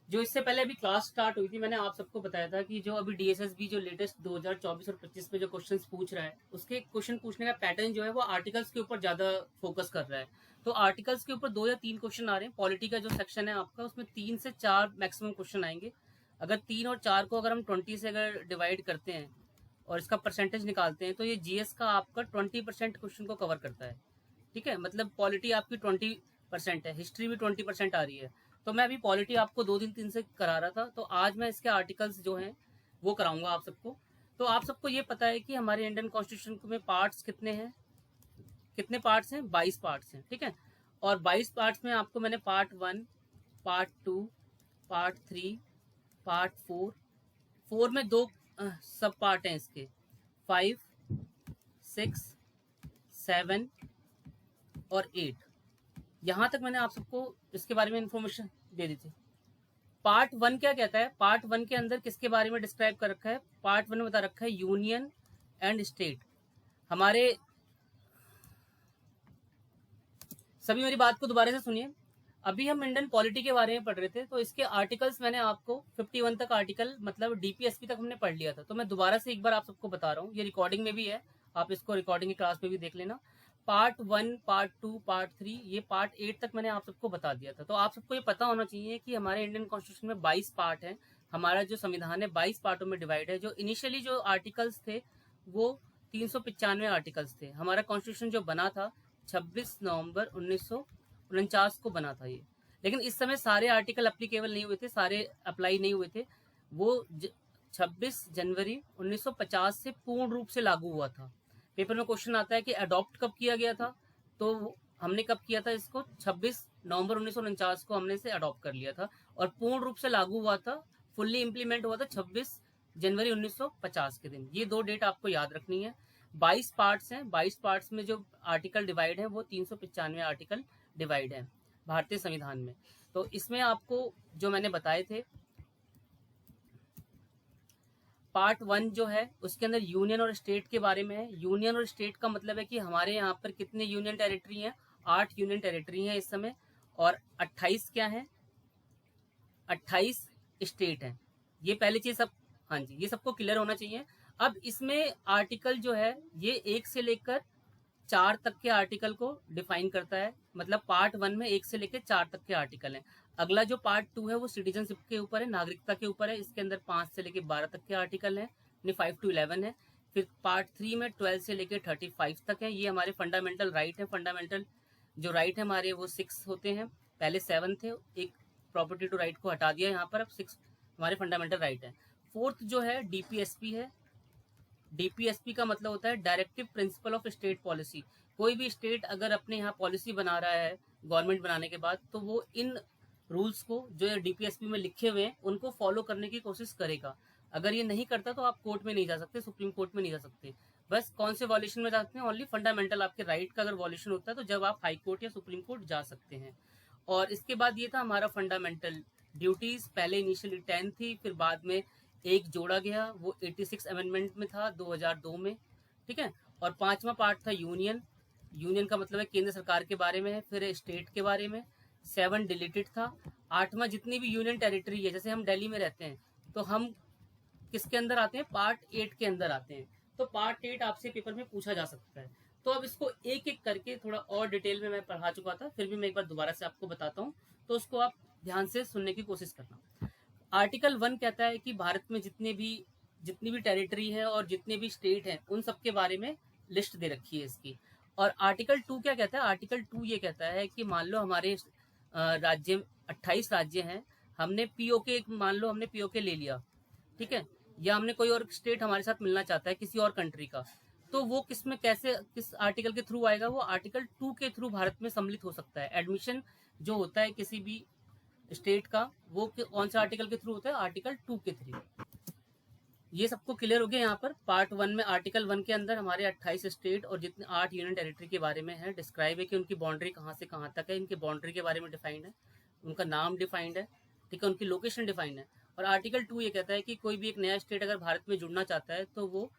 जो इससे पहले अभी क्लास स्टार्ट हुई थी, मैंने आप सबको बताया था कि जो अभी डीएसएसबी जो लेटेस्ट 2024 और 25 में जो क्वेश्चंस पूछ रहा है, उसके क्वेश्चन पूछने का पैटर्न जो है वो आर्टिकल्स के ऊपर ज्यादा फोकस कर रहा है। तो आर्टिकल्स के ऊपर 2 या 3 क्वेश्चन आ रहे हैं। पॉलिटी का जो सेक्शन है आपका, उसमें 3 से 4 मैक्सिमम क्वेश्चन आएंगे। अगर 3 और 4 को अगर हम 20 से अगर डिवाइड करते हैं और इसका परसेंटेज निकालते हैं, तो ये जीएस का आपका 20% क्वेश्चन को कवर करता है। ठीक है, मतलब पॉलिटी आपकी 20% है, हिस्ट्री भी 20% आ रही है। तो मैं अभी पॉलिटी आपको 2 दिन 3 से करा रहा था, तो आज मैं इसके आर्टिकल्स जो हैं वो कराऊंगा आप सबको। तो आप सबको ये पता है कि हमारे इंडियन कॉन्स्टिट्यूशन में पार्ट्स कितने हैं? कितने पार्ट्स हैं? 22 पार्ट्स हैं। ठीक है, और 22 पार्ट्स में आपको मैंने पार्ट 1, पार्ट 2, पार्ट 3, पार्ट 4, 4 में 2 सब पार्ट हैं इसके, 5, 6, 7 और 8। यहां तक मैंने आप सबको इसके बारे में इंफॉर्मेशन दे दी थी। पार्ट 1 क्या कहता है? पार्ट 1 के अंदर किसके बारे में डिस्क्राइब कर रखा है? पार्ट 1 में बता रखा है यूनियन एंड स्टेट। हमारे सभी मेरी बात को दोबारा से सुनिए। अभी हम इंडियन पॉलिटी के बारे में पढ़ रहे थे, तो इसके आर्टिकल्स मैंने आपको 51 तक आर्टिकल, मतलब डीपीएसपी तक हमने पढ़ लिया था। तो मैं दोबारा से एक बार आप सबको बता रहा हूँ, ये रिकॉर्डिंग में भी है, आप इसको रिकॉर्डिंग की क्लास में भी देख लेना। पार्ट 1, पार्ट 2, पार्ट 3, ये पार्ट 8 तक मैंने आप सबको बता दिया था। तो आप सबको ये पता होना चाहिए कि हमारे इंडियन कॉन्स्टिट्यूशन में 22 पार्ट है। हमारा जो संविधान है 22 पार्टों में डिवाइड है। जो इनिशियली जो आर्टिकल्स थे वो 395 आर्टिकल्स थे। हमारा कॉन्स्टिट्यूशन जो बना था 26 नवंबर 1949 को बना था ये। लेकिन इस समय सारे आर्टिकल अप्लीकेबल नहीं हुए थे, सारे अप्लाई नहीं हुए थे। वो 26 जनवरी 1950 से पूर्ण रूप से लागू हुआ था। पेपर में क्वेश्चन आता है कि अडॉप्ट कब किया गया था, तो हमने कब किया था इसको? 26 नवंबर 1949 को हमने इसे अडॉप्ट कर लिया था। और पूर्ण रूप से लागू हुआ था, फुल्ली इम्प्लीमेंट हुआ था 26 जनवरी 1950 के दिन। ये 2 डेट आपको याद रखनी है। 22 पार्ट्स हैं, 22 पार्ट्स में जो आर्टिकल डिवाइड है वो 395 आर्टिकल डिवाइड है भारतीय संविधान में। तो इसमें आपको जो मैंने बताए थे, पार्ट 1 जो है उसके अंदर यूनियन और स्टेट के बारे में है। यूनियन और स्टेट का मतलब है कि हमारे यहाँ पर कितने यूनियन टेरिटरी हैं? 8 यूनियन टेरिटरी हैं इस समय, और 28 क्या है? 28 स्टेट हैं। ये पहली चीज सब, हाँ जी, ये सबको क्लियर होना चाहिए। अब इसमें आर्टिकल जो है ये 1 से लेकर 4 तक के आर्टिकल को डिफाइन करता है। मतलब पार्ट 1 में 1 से लेकर 4 तक के आर्टिकल हैं। अगला जो पार्ट 2 है वो सिटीजनशिप के ऊपर है, नागरिकता के ऊपर है। इसके अंदर 5 से लेकर 12 तक के आर्टिकल हैं, 5 to 11 है। फिर पार्ट 3 में 12 से लेकर 35 तक है। ये हमारे फंडामेंटल राइट है। फंडामेंटल जो राइट है हमारे वो 6 होते हैं, पहले 7 थे, एक प्रॉपर्टी टू राइट को हटा दिया यहाँ पर, अब 6 हमारे फंडामेंटल राइट है। फोर्थ जो है डीपीएसपी है। डीपीएसपी का मतलब होता है directive principle of state policy. कोई भी स्टेट अगर अपने यहाँ पॉलिसी बना रहा है गवर्नमेंट बनाने के बाद, तो वो इन रूल्स को जो डीपीएसपी में लिखे हुए हैं उनको फॉलो करने की कोशिश करेगा। अगर ये नहीं करता तो आप कोर्ट में नहीं जा सकते, सुप्रीम कोर्ट में नहीं जा सकते। बस कौन से वॉल्यूशन में जाते हैं? ओनली फंडामेंटल, आपके राइट का अगर वॉल्यूशन होता है तो जब आप हाई कोर्ट या सुप्रीम कोर्ट जा सकते हैं। और इसके बाद ये था हमारा फंडामेंटल ड्यूटीज। पहले इनिशियली 10 थी, फिर बाद में एक जोड़ा गया, वो 86 अमेंडमेंट में था 2002 में। ठीक है, और 5वां पार्ट था यूनियन। यूनियन का मतलब है केंद्र सरकार के बारे में है। फिर स्टेट के बारे में। 7 डिलीटेड था। 8वां जितनी भी यूनियन टेरिटरी है, जैसे हम दिल्ली में रहते हैं तो हम किसके अंदर आते हैं? पार्ट 8 के अंदर आते हैं। तो पार्ट 8 आपसे पेपर में पूछा जा सकता है। तो अब इसको एक एक करके थोड़ा और डिटेल में मैं पढ़ा चुका था, फिर भी मैं एक बार दोबारा से आपको बताता हूँ, तो उसको आप ध्यान से सुनने की कोशिश करना। आर्टिकल 1 कहता है कि भारत में जितनी भी टेरिटरी है और जितने भी स्टेट हैं उन सब के बारे में लिस्ट दे रखी है इसकी। और आर्टिकल 2 क्या कहता है? आर्टिकल 2 ये कहता है कि मान लो हमारे राज्य 28 राज्य हैं, हमने पीओके, मान लो हमने पीओके ले लिया, ठीक है, या हमने कोई और स्टेट हमारे साथ मिलना चाहता है किसी और कंट्री का, तो वो किस में कैसे, किस आर्टिकल के थ्रू आएगा? वो आर्टिकल 2 के थ्रू भारत में सम्मिलित हो सकता है। एडमिशन जो होता है किसी भी स्टेट का, वो कौन सा आर्टिकल के थ्रू होता है? आर्टिकल 2 के थ्रू। ये सबको क्लियर हो गया। यहाँ पर पार्ट 1 में आर्टिकल 1 के अंदर हमारे 28 स्टेट और जितने 8 यूनियन टेरिटरी के बारे में है डिस्क्राइब है कि उनकी बाउंड्री कहाँ से कहाँ तक है, इनके बाउंड्री के बारे में डिफाइंड है, उनका नाम डिफाइंड है, ठीक है, उनकी लोकेशन डिफाइंड है। और आर्टिकल 2 ये कहता है कि कोई भी एक नया स्टेट अगर भारत में जुड़ना चाहता है तो वो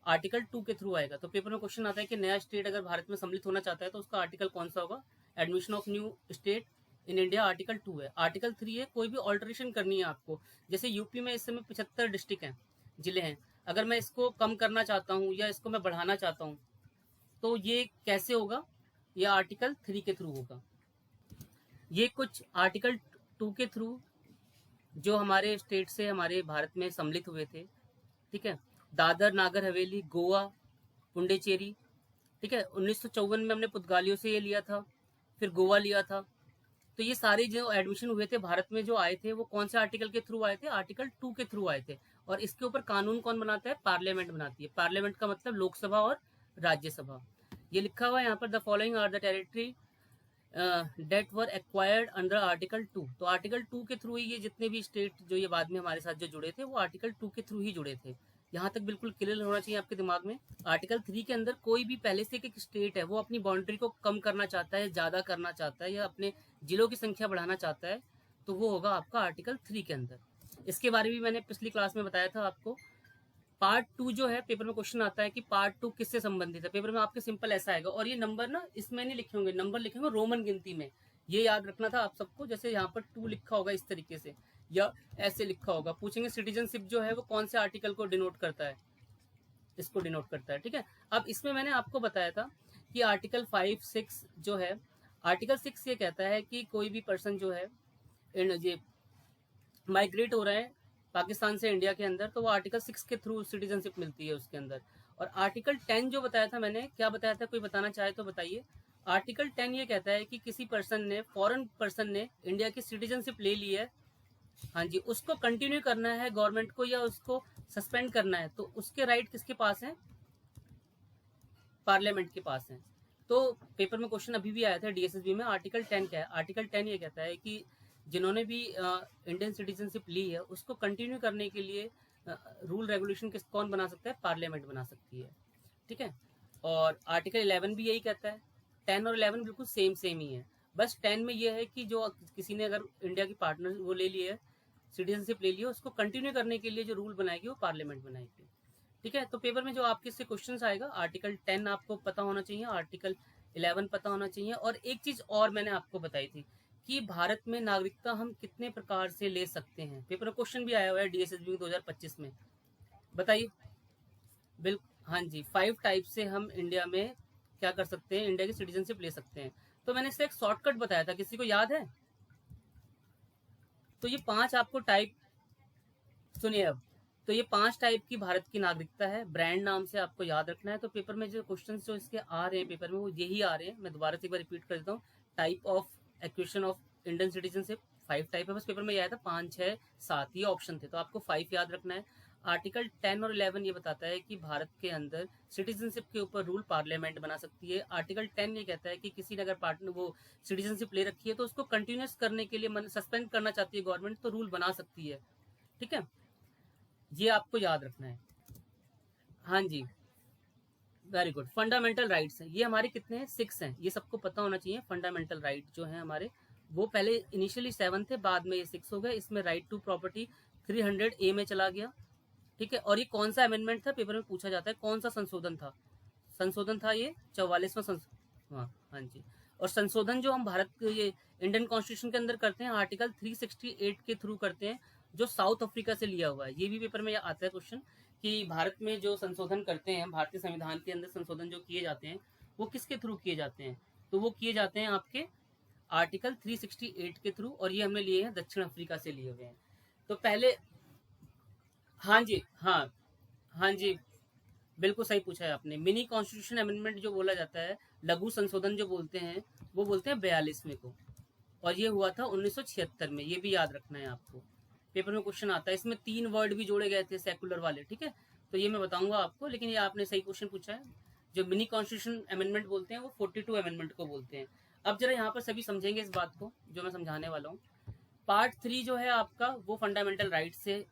आर्टिकल 2 के थ्रू आएगा। तो पेपर में क्वेश्चन आता है कि नया स्टेट अगर भारत में सम्मिलित होना चाहता है तो उसका आर्टिकल कौन सा होगा? Admission of new state in India article 2 है। आर्टिकल 3 है कोई भी ऑल्टरेशन करनी है आपको। जैसे यूपी में इस समय 75 डिस्ट्रिक्ट हैं, जिले हैं। अगर मैं इसको कम करना चाहता हूँ या इसको मैं बढ़ाना चाहता हूँ तो ये कैसे होगा? ये आर्टिकल 3 के थ्रू होगा। ये कुछ आर्टिकल 2 के थ्रू जो हमारे स्टेट से हमारे भारत में सम्मिलित हुए थे, ठीक है। दादर नागर हवेली, गोवा, पुंडुचेरी, ठीक है। 1954 में हमने पुर्तगालियों से ये लिया था, फिर गोवा लिया था। तो ये सारे जो एडमिशन हुए थे भारत में जो आए थे वो कौन से आर्टिकल के थ्रू आए थे? आर्टिकल 2 के थ्रू आए थे। और इसके ऊपर कानून कौन बनाता है? पार्लियामेंट बनाती है। पार्लियामेंट का मतलब लोकसभा और राज्यसभा। ये लिखा हुआ है यहाँ पर, the following are the territory that were acquired under article 2। तो आर्टिकल 2 के थ्रू ही ये जितने भी स्टेट जो ये बाद में हमारे साथ जो जुड़े थे वो आर्टिकल 2 के थ्रू ही जुड़े थे। यहाँ तक बिल्कुल क्लियर होना चाहिए आपके दिमाग में। आर्टिकल 3 के अंदर कोई भी पहले से एक स्टेट है वो अपनी बाउंड्री को कम करना चाहता है, ज्यादा करना चाहता है या अपने जिलों की संख्या बढ़ाना चाहता है तो वो होगा आपका आर्टिकल 3 के अंदर। इसके बारे में मैंने पिछली क्लास में बताया था आपको। पार्ट 2 जो है पेपर में क्वेश्चन आता है कि पार्ट 2 किससे संबंधित है। पेपर में आपके सिंपल ऐसा आएगा, और ये नंबर ना इसमें नहीं लिखे होंगे, नंबर लिखे होंगे रोमन गिनती में। ये याद रखना था आप सबको। जैसे यहाँ पर 2 लिखा होगा इस तरीके से या ऐसे लिखा होगा। पूछेंगे सिटीजनशिप जो है वो कौन से आर्टिकल को डिनोट करता है, इसको डिनोट करता है, ठीक है। अब इसमें मैंने आपको बताया था कि आर्टिकल 5, 6 जो है, आर्टिकल 6 ये कहता है कि कोई भी पर्सन जो है ये माइग्रेट हो रहे हैं पाकिस्तान से इंडिया के अंदर तो वो आर्टिकल 6 के थ्रू सिटीजनशिप मिलती है उसके अंदर। और आर्टिकल 10 जो बताया था मैंने, क्या बताया था, कोई बताना चाहे तो बताइए। आर्टिकल 10 ये कहता है कि किसी पर्सन ने, फॉरेन पर्सन ने इंडिया की सिटीजनशिप ले ली है, हाँ जी, उसको कंटिन्यू करना है गवर्नमेंट को या उसको सस्पेंड करना है तो उसके राइट किसके पास है? पार्लियामेंट के पास है। तो पेपर में क्वेश्चन अभी भी आया था डीएसएसबी में, आर्टिकल 10 क्या है? आर्टिकल 10 ये कहता है कि जिन्होंने भी इंडियन सिटीजनशिप ली है उसको कंटिन्यू करने के लिए रूल रेगुलेशन किस कौन बना सकता है? पार्लियामेंट बना सकती है, ठीक है। और आर्टिकल 11 भी यही कहता है। 10 और 11 बिल्कुल सेम ही है। बस 10 में ये है कि जो किसी ने अगर इंडिया की पार्टनर वो ले ली है, सिटीजनशिप ले ली है, उसको कंटिन्यू करने के लिए जो रूल बनाएगी वो पार्लियामेंट बनाएगी, ठीक है। तो पेपर में जो आपके इससे क्वेश्चन आएगा, आर्टिकल 10 आपको पता होना चाहिए, आर्टिकल 11 पता होना चाहिए। और एक चीज और मैंने आपको बताई थी कि भारत में नागरिकता हम कितने प्रकार से ले सकते हैं। पेपर में क्वेश्चन भी आया हुआ है डीएसएसबी 2025 में, बताइए। बिल्कुल, हाँ जी, 5 टाइप से हम इंडिया में क्या कर सकते हैं? इंडिया की सिटीजनशिप ले सकते हैं। तो मैंने इससे एक शॉर्टकट बताया था, किसी को याद है? तो ये 5 आपको टाइप सुनिए अब। तो ये 5 टाइप की भारत की नागरिकता है, ब्रांड नाम से आपको याद रखना है। तो पेपर में जो क्वेश्चन जो इसके आ रहे हैं पेपर में वो यही आ रहे हैं। मैं दोबारा से एक बार रिपीट कर देता हूँ। Type of acquisition of Indian citizenship 5 type है। बस पेपर में ये आया था 5, 6, 7 ये ऑप्शन थे, तो आपको 5 याद रखना है। आर्टिकल 10 और 11 ये बताता है कि भारत के अंदर सिटीजनशिप के ऊपर रूल पार्लियामेंट बना सकती है। आर्टिकल 10 ये कहता है कि किसी ने अगर पार्टनर वो सिटीजनशिप ले रखी है तो उसको कंटिन्यूस करने के लिए सस्पेंड करना चाहती है गवर्नमेंट तो रूल बना सकती है, ठीक है। ये आपको याद रखना है। हाँ जी, वेरी गुड। फंडामेंटल राइट्स हैं, ये हमारे कितने हैं? 6 हैं। ये सबको पता होना चाहिए। फंडामेंटल राइट जो है हमारे, वो पहले इनिशियली 7 थे, बाद में ये 6 हो गए। इसमें राइट टू प्रॉपर्टी 300A में चला गया, ठीक है। और ये कौन सा अमेंडमेंट था? पेपर में पूछा जाता है कौन सा संशोधन था। संशोधन था ये 44वां हाँ हाँ जी। और संशोधन जो हम भारत के ये इंडियन कॉन्स्टिट्यूशन के अंदर करते हैं आर्टिकल 368 के थ्रू करते हैं, जो साउथ अफ्रीका से लिया हुआ है। ये भी पेपर में आता है क्वेश्चन कि भारत में जो संशोधन करते हैं, भारतीय संविधान के अंदर संशोधन जो किए जाते हैं वो किसके थ्रू किए जाते हैं? तो वो किए जाते हैं आपके आर्टिकल 368 के थ्रू, और ये हमने लिए हैं दक्षिण अफ्रीका से लिए हुए हैं। तो पहले, हाँ जी, हाँ जी, बिल्कुल सही पूछा है आपने। मिनी कॉन्स्टिट्यूशन अमेंडमेंट जो बोला जाता है, लघु संशोधन जो बोलते हैं, वो बोलते हैं 42वें को, और ये हुआ था 1976 में। ये भी याद रखना है आपको, पेपर में क्वेश्चन आता है। इसमें 3 वर्ड भी जोड़े गए थे सेकुलर वाले, ठीक है। तो ये मैं बताऊंगा आपको, लेकिन ये आपने सही क्वेश्चन पूछा है। जो मिनी कॉन्स्टिट्यूशन अमेंडमेंट बोलते हैं वो 42 अमेंडमेंट को बोलते हैं। अब जरा यहाँ पर सभी समझेंगे इस बात को जो मैं समझाने वाला हूँ। पार्ट 3 जो है आपका वो फंडामेंटल राइट से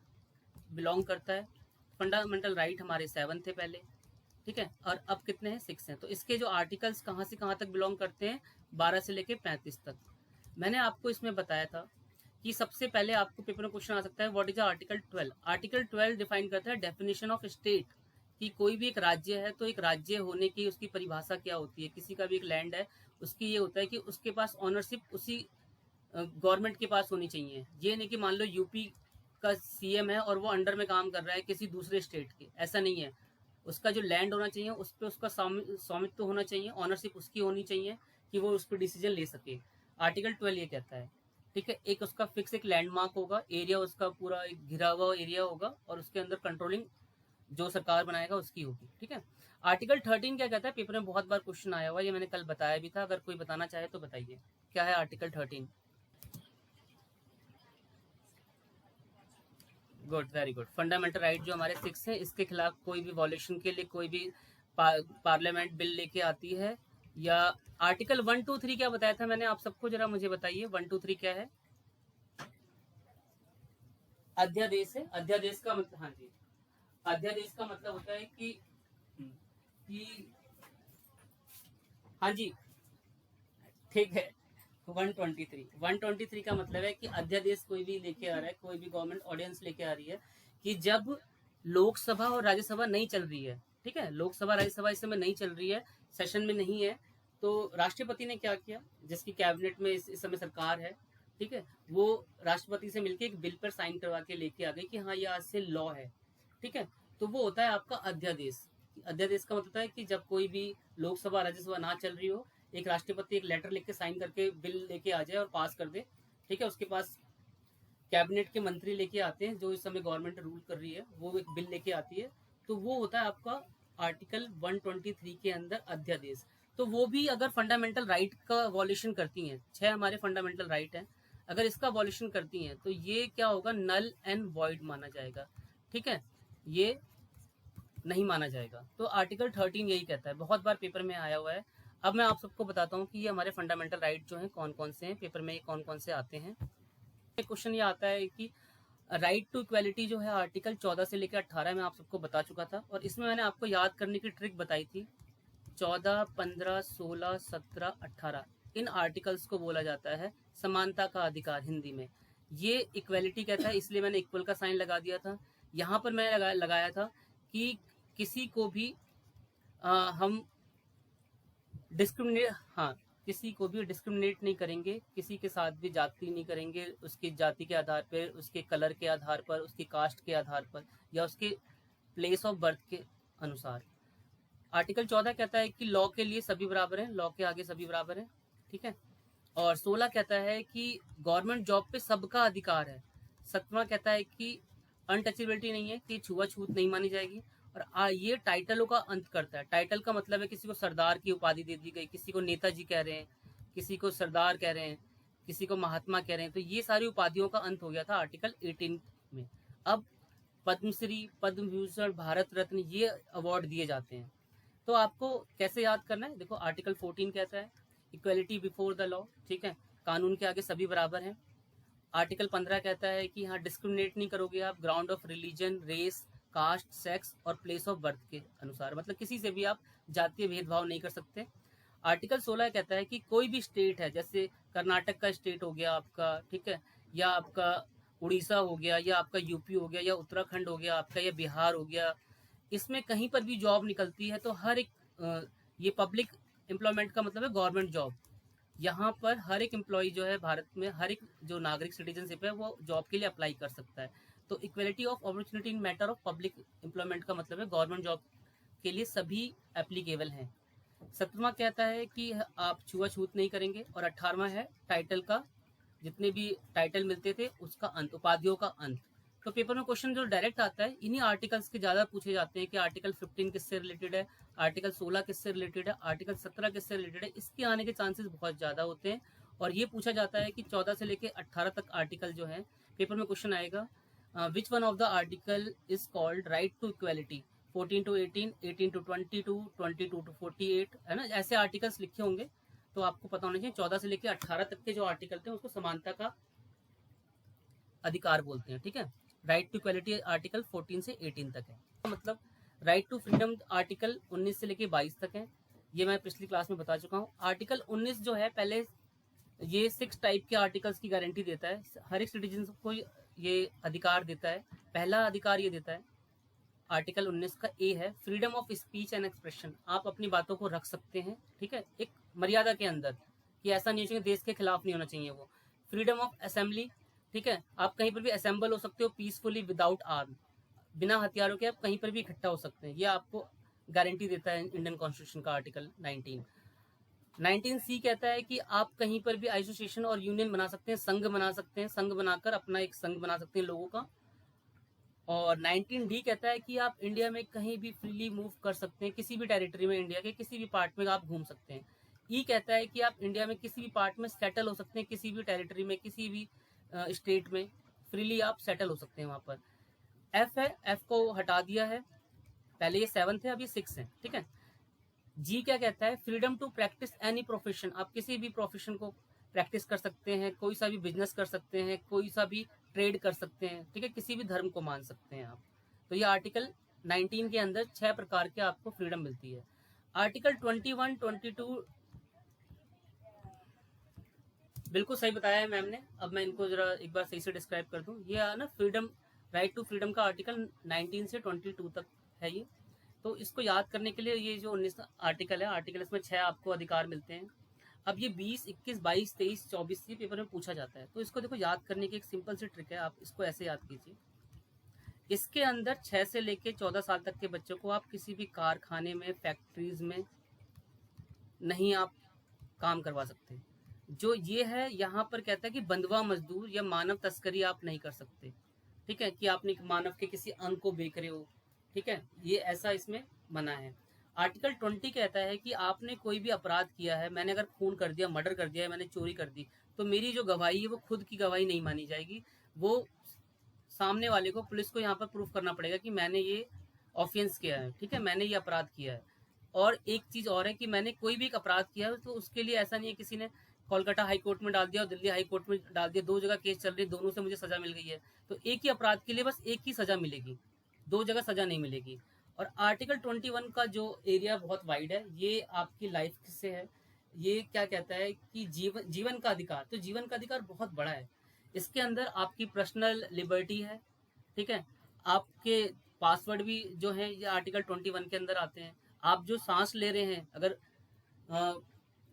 बिलोंग करता है। फंडामेंटल राइट हमारे 7 थे पहले, ठीक है, और अब कितने हैं? 6 हैं। तो इसके जो आर्टिकल्स कहाँ से कहाँ तक बिलोंग करते हैं? 12 से लेके 35 तक। मैंने आपको इसमें बताया था कि सबसे पहले आपको पेपर में क्वेश्चन आ सकता है what is article 12। Article 12 define करता है डेफिनेशन ऑफ स्टेट, कि कोई भी एक राज्य है तो एक राज्य होने की उसकी परिभाषा क्या होती है। किसी का भी एक लैंड है, उसकी ये होता है कि उसके पास ऑनरशिप उसी गवर्नमेंट के पास होनी चाहिए। ये नहीं कि मान लो यूपी का सीएम है और वो अंडर में काम कर रहा है किसी दूसरे स्टेट के, ऐसा नहीं है। उसका जो लैंड होना चाहिए उस पर उसका स्वामित्व होना चाहिए, ऑनरशिप उसकी होनी चाहिए कि वो उस पर डिसीजन ले सके। आर्टिकल 12 ये कहता है, ठीक है। एक उसका फिक्स एक लैंडमार्क होगा, एरिया उसका पूरा एक घिरा हुआ एरिया होगा और उसके अंदर कंट्रोलिंग जो सरकार बनाएगा उसकी होगी, ठीक है। आर्टिकल 13 क्या कहता है, पेपर में बहुत बार क्वेश्चन आया हुआ, ये मैंने कल बताया भी था, अगर कोई बताना चाहे तो बताइए क्या है article 13। Good, very good. Fundamental right जो हमारे 6 हैं, इसके खिलाफ कोई भी वॉल्यूशन के लिए कोई भी पार्लियामेंट बिल लेके आती है या आर्टिकल 1, 2, 3 क्या बताया था मैंने आप सबको, जरा मुझे बताइए 1, 2, 3 क्या है। अध्यादेश है। अध्यादेश का मतलब, हाँ जी, अध्यादेश का मतलब होता है कि हाँ जी, ठीक है। 123 का मतलब है कि अध्यादेश कोई भी लेके आ रहा है, कोई भी गवर्नमेंट ऑर्डिनेंस लेके आ रही है कि जब लोकसभा और राज्यसभा नहीं चल रही है, ठीक है, लोकसभा राज्यसभा इस समय नहीं चल रही है, सेशन में नहीं है, तो राष्ट्रपति ने क्या किया, जिसकी कैबिनेट में इस समय सरकार है, ठीक है, वो राष्ट्रपति से मिलकर एक बिल पर साइन करवा के लेके आ गई कि हाँ ये आज से लॉ है, ठीक है। तो वो होता है आपका अध्यादेश। अध्यादेश का मतलब है कि जब कोई भी लोकसभा राज्यसभा ना चल रही हो, एक राष्ट्रपति एक लेटर लिख के साइन करके बिल लेके आ जाए और पास कर दे, ठीक है। उसके पास कैबिनेट के मंत्री लेके आते हैं, जो इस समय गवर्नमेंट रूल कर रही है, वो एक बिल लेके आती है, तो वो होता है आपका आर्टिकल 123 के अंदर अध्यादेश। तो वो भी अगर फंडामेंटल राइट का वॉल्यूशन करती हैं, 6 हमारे फंडामेंटल राइट हैं, अगर इसका वॉल्यूशन करती हैं तो ये क्या होगा, नल एंड वॉइड माना जाएगा, ठीक है, ये नहीं माना जाएगा। तो आर्टिकल 13 यही कहता है, बहुत बार पेपर में आया हुआ है। अब मैं आप सबको बताता हूँ कि ये हमारे फंडामेंटल राइट जो हैं कौन कौन से हैं, पेपर में ये कौन कौन से आते हैं। क्वेश्चन ये आता है कि राइट टू इक्वालिटी जो है आर्टिकल 14 से लेकर 18 में आप सबको बता चुका था, और इसमें मैंने आपको याद करने की ट्रिक बताई थी। 14, 15, 16, 17, 18 इन आर्टिकल्स को बोला जाता है समानता का अधिकार हिंदी में। ये इक्वालिटी कहता है, इसलिए मैंने इक्वल का साइन लगा दिया था। यहाँ पर मैंने लगाया था कि किसी को भी हम डिस्क्रिमिनेट, हाँ, किसी को भी डिस्क्रिमिनेट नहीं करेंगे, किसी के साथ भी जाति नहीं करेंगे, उसकी जाति के आधार पर, उसके कलर के आधार पर, उसकी कास्ट के आधार पर, या उसके प्लेस ऑफ बर्थ के अनुसार। आर्टिकल 14 कहता है कि लॉ के लिए सभी बराबर हैं, लॉ के आगे सभी बराबर हैं, ठीक है। और 16 कहता है कि गवर्नमेंट जॉब पे सबका अधिकार है। 17वां कहता है कि अनटचेबिलिटी नहीं है, कि छुआछूत नहीं मानी जाएगी। और ये टाइटलों का अंत करता है। टाइटल का मतलब है किसी को सरदार की उपाधि दे दी गई, किसी को नेताजी कह रहे हैं, किसी को सरदार कह रहे हैं, किसी को महात्मा कह रहे हैं, तो ये सारी उपाधियों का अंत हो गया था आर्टिकल 18 में। अब पद्मश्री, पद्म विभूषण, भारत रत्न ये अवार्ड दिए जाते हैं। तो आपको कैसे याद करना है, देखो आर्टिकल 14 कहता है इक्वलिटी बिफोर द लॉ, ठीक है, कानून के आगे सभी बराबर हैं। आर्टिकल 15 कहता है कि हाँ डिस्क्रिमिनेट नहीं करोगे आप ground of religion, race, caste, sex और प्लेस ऑफ बर्थ के अनुसार, मतलब किसी से भी आप जातीय भेदभाव नहीं कर सकते। आर्टिकल 16 कहता है कि कोई भी स्टेट है, जैसे कर्नाटक का स्टेट हो गया आपका, ठीक है, या आपका उड़ीसा हो गया, या आपका यूपी हो गया, या उत्तराखंड हो गया आपका, या बिहार हो गया, इसमें कहीं पर भी जॉब निकलती है तो हर एक ये पब्लिक एम्प्लॉयमेंट का मतलब है गवर्नमेंट जॉब। यहाँ पर हर एक एम्प्लॉय जो है भारत में, हर एक जो नागरिक सिटीजनशिप है वो जॉब के लिए अप्लाई कर सकता है। तो equality of opportunity in matter of public employment का मतलब है गवर्नमेंट जॉब के लिए सभी एप्लीकेबल हैं। 17वां कहता है कि आप छुआछूत नहीं करेंगे। और 18वां है टाइटल का, जितने भी टाइटल मिलते थे उसका अंत, उपाधियों का अंत। तो पेपर में क्वेश्चन जो डायरेक्ट आता है इन्हीं आर्टिकल्स के ज़्यादा पूछे जाते हैं कि आर्टिकल 15 किससे रिलेटेड है, आर्टिकल 16 किससे रिलेटेड है, आर्टिकल 17 किससे रिलेटेड है, इसके आने के चांसेस बहुत ज़्यादा होते हैं। और ये पूछा जाता है कि 14 से लेकर 18 तक आर्टिकल जो है पेपर में क्वेश्चन आएगा, which one of the article is called right to equality, 14 to 18, 18 to 22, 22 to 48, है ना, ऐसे आर्टिकल्स लिखे होंगे। तो आपको पता होना चाहिए 14 से लेकर 18 तक के जो आर्टिकल थे उसको समानता का अधिकार बोलते हैं, ठीक है। राइट टू इक्वालिटी आर्टिकल 14 से 18 तक है, मतलब राइट टू फ्रीडम आर्टिकल 19 से लेकर 22 तक है। ये मैं पिछली क्लास में बता चुका हूँ। आर्टिकल 19 जो है, पहले ये 6 टाइप के आर्टिकल्स की गारंटी देता है, हर एक सिटीजन को ये अधिकार देता है। पहला अधिकार ये देता है आर्टिकल 19 का ए है, freedom of speech and expression, आप अपनी बातों को रख सकते हैं, ठीक है, एक मर्यादा के अंदर, कि ऐसा नहीं चाहिए देश के खिलाफ नहीं होना चाहिए वो। फ्रीडम ऑफ असेंबली, ठीक है, आप कहीं पर भी असेंबल हो सकते हो पीसफुली विदाउट आर्म, बिना हथियारों के आप कहीं पर भी इकट्ठा हो सकते हैं, ये आपको गारंटी देता है इंडियन कॉन्स्टिट्यूशन का आर्टिकल 19 सी कहता है कि आप कहीं पर भी एसोसिएशन और यूनियन बना सकते हैं, संघ बना सकते हैं, संघ बनाकर अपना एक संघ बना सकते हैं लोगों का। और 19 डी कहता है कि आप इंडिया में कहीं भी फ्रीली मूव कर सकते हैं, किसी भी टेरिटरी में इंडिया के किसी भी पार्ट में आप घूम सकते हैं। ई कहता है कि आप इंडिया में किसी भी पार्ट में सेटल हो सकते हैं, किसी भी टेरिटरी में, किसी भी स्टेट में फ्रीली आप सेटल हो सकते हैं वहाँ पर। एफ है, एफ को हटा दिया है, पहले ये 7 थे, अब ये 6 है, ठीक है। जी क्या कहता है, freedom to practice any profession, आप किसी भी प्रोफेशन को प्रैक्टिस कर सकते हैं, कोई सा भी बिजनेस कर सकते हैं, कोई सा भी ट्रेड कर सकते हैं, ठीक है, किसी भी धर्म को मान सकते हैं आप। तो ये आर्टिकल 19 के अंदर 6 प्रकार के आपको फ्रीडम मिलती है। आर्टिकल 21, 22 बिल्कुल सही बताया है मैम ने। अब मैं इनको जरा एक बार सही से डिस्क्राइब कर दूं। ये है ना फ्रीडम, राइट टू फ्रीडम का आर्टिकल 19 से 22 तक है ये। तो इसको याद करने के लिए ये जो 19 आर्टिकल है, आर्टिकल इसमें 6 आपको अधिकार मिलते हैं। अब ये 20, 21, 22, 23, 24 से पेपर में पूछा जाता है। तो इसको देखो याद करने की एक सिंपल सी ट्रिक है, आप इसको ऐसे याद कीजिए। इसके अंदर 6 से लेके 14 साल तक के बच्चों को आप किसी भी कारखाने में, फैक्ट्रीज में नहीं आप काम करवा सकते। जो ये है यहाँ पर कहता है कि बंधुआ मजदूर या मानव तस्करी आप नहीं कर सकते, ठीक है, कि आपने मानव के किसी अंग को बेच रहे हो, ठीक है, ये ऐसा इसमें मना है। आर्टिकल 20 कहता है कि आपने कोई भी अपराध किया है, मैंने अगर खून कर दिया, मर्डर कर दिया है, मैंने चोरी कर दी, तो मेरी जो गवाही है वो खुद की गवाही नहीं मानी जाएगी, वो सामने वाले को, पुलिस को यहाँ पर प्रूफ करना पड़ेगा कि मैंने ये ऑफेंस किया है, ठीक है, मैंने ये अपराध किया है। और एक चीज और है कि मैंने कोई भी एक अपराध किया है तो उसके लिए ऐसा नहीं है किसी ने कोलकाता हाई कोर्ट में डाल दिया और दिल्ली हाई कोर्ट में डाल दिया, 2 जगह केस चल रही है, दोनों से मुझे सजा मिल गई है, तो एक ही अपराध के लिए बस एक ही सजा मिलेगी, 2 जगह सजा नहीं मिलेगी। और आर्टिकल 21 का जो एरिया बहुत वाइड है, ये आपकी लाइफ से है। ये क्या कहता है कि जीवन का अधिकार, तो जीवन का अधिकार बहुत बड़ा है। इसके अंदर आपकी पर्सनल लिबर्टी है, ठीक है, आपके पासवर्ड भी जो है ये आर्टिकल 21 के अंदर आते हैं। आप जो सांस ले रहे हैं, अगर